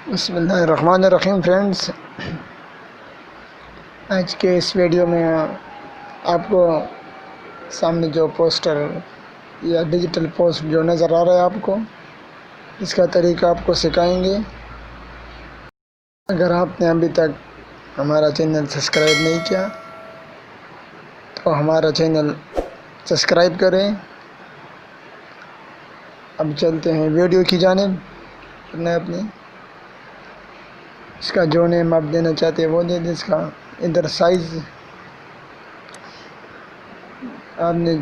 बिस्मिल्लाहिर्रहमानिर्रहीम फ्रेंड्स, आज के इस वीडियो में आपको सामने जो पोस्टर या डिजिटल पोस्ट जो नज़र आ रहा है आपको, इसका तरीका आपको सिखाएंगे। अगर आपने अभी तक हमारा चैनल सब्सक्राइब नहीं किया तो हमारा चैनल सब्सक्राइब करें। अब चलते हैं वीडियो की जानिब। अपने इसका जो नेम आप देना चाहते हैं वो दे दें। इसका इधर साइज़ आपने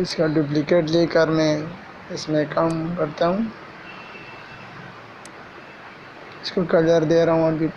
इसका डुप्लीकेट लेकर मैं इसमें काम करता हूँ। इसको कलर दे रहा हूँ अभी।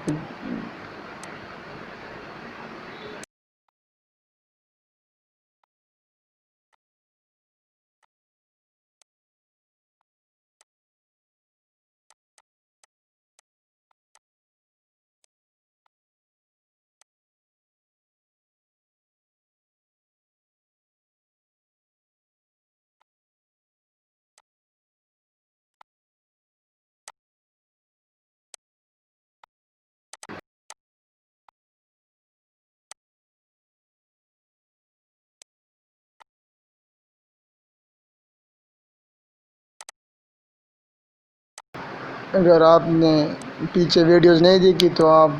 अगर आपने पीछे वीडियोस नहीं देखी तो आप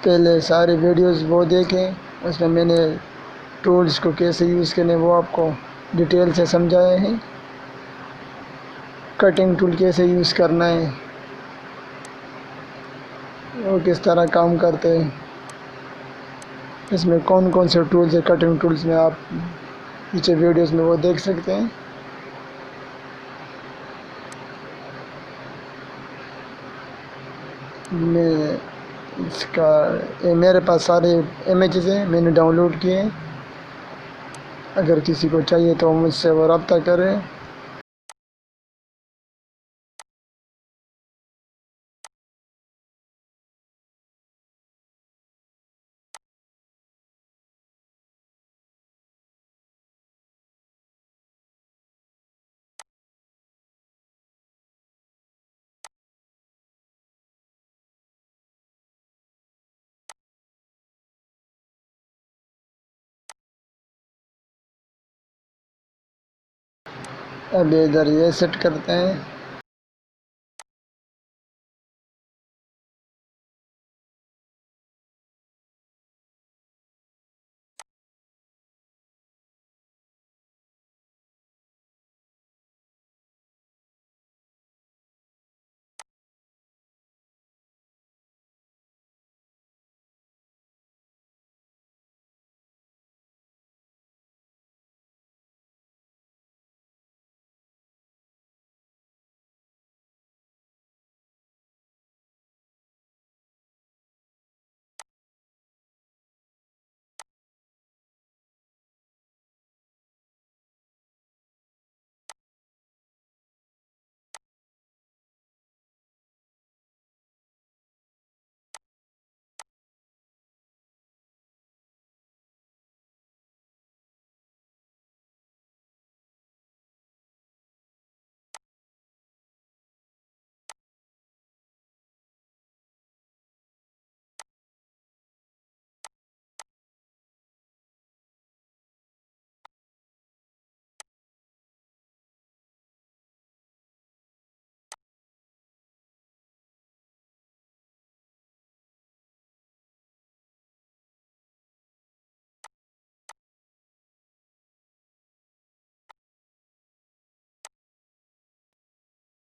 पहले सारे वीडियोस वो देखें। उसमें मैंने टूल्स को कैसे यूज़ करने वो आपको डिटेल से समझाया है। कटिंग टूल कैसे यूज़ करना है, वो किस तरह काम करते हैं, इसमें कौन कौन से टूल्स है कटिंग टूल्स में, आप पीछे वीडियोस में वो देख सकते हैं। मैं मेरे पास सारे इमेजेस हैं, मैंने डाउनलोड किए हैं। अगर किसी को चाहिए तो मुझसे वो रब्ता करें। अब इधर ये सेट करते हैं।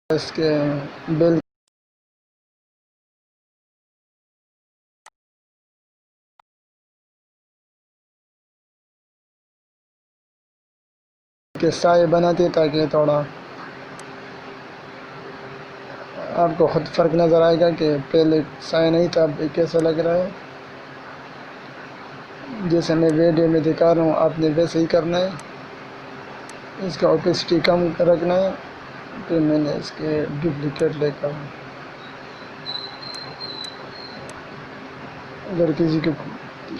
इसके बिल के साए बनाते हैं ताकि थोड़ा आपको खुद फ़र्क नज़र आएगा कि पहले साया नहीं था, अब कैसा लग रहा है। जैसे मैं वीडियो में दिखा रहा हूँ आपने वैसे ही करना है। इसका ओपेसिटी कम रखना है। फिर मैंने इसके डुप्लीकेट लेकर, अगर किसी को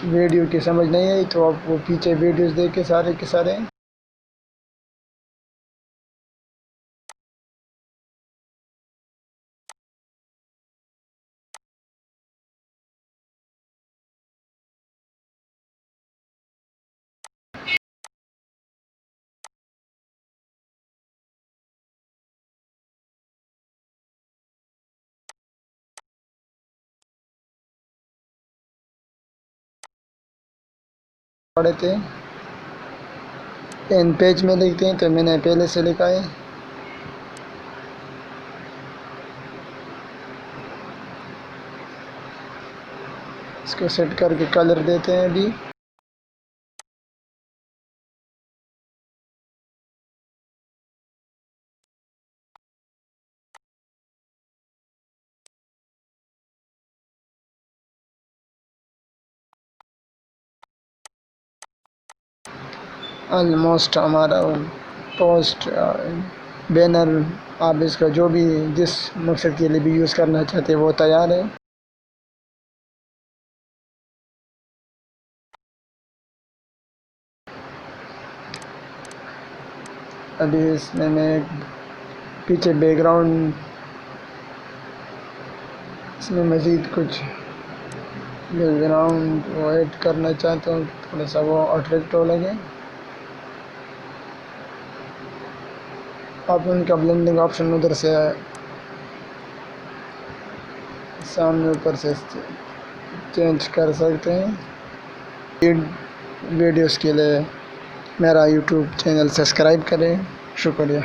वीडियो की समझ नहीं आई तो आप वो पीछे वीडियोस देख के सारे के सारे पढ़े थे, पेन पेज में लिखते हैं तो मैंने पहले से लिखा है। इसको सेट करके कलर देते हैं अभी। ऑलमोस्ट हमारा पोस्ट बैनर, आप इसका जो भी जिस मकसद के लिए भी यूज़ करना चाहते हैं वो तैयार है। अभी इसमें मैं पीछे बैकग्राउंड, इसमें मज़ीद कुछ बैकग्राउंड वो ऐड करना चाहता हूँ, थोड़ा सा वो अट्रैक्ट हो लगे। आप उनका ब्लेंडिंग ऑप्शन उधर से सामने ऊपर से चेंज कर सकते हैं। वीडियोस के लिए मेरा यूट्यूब चैनल सब्सक्राइब करें। शुक्रिया।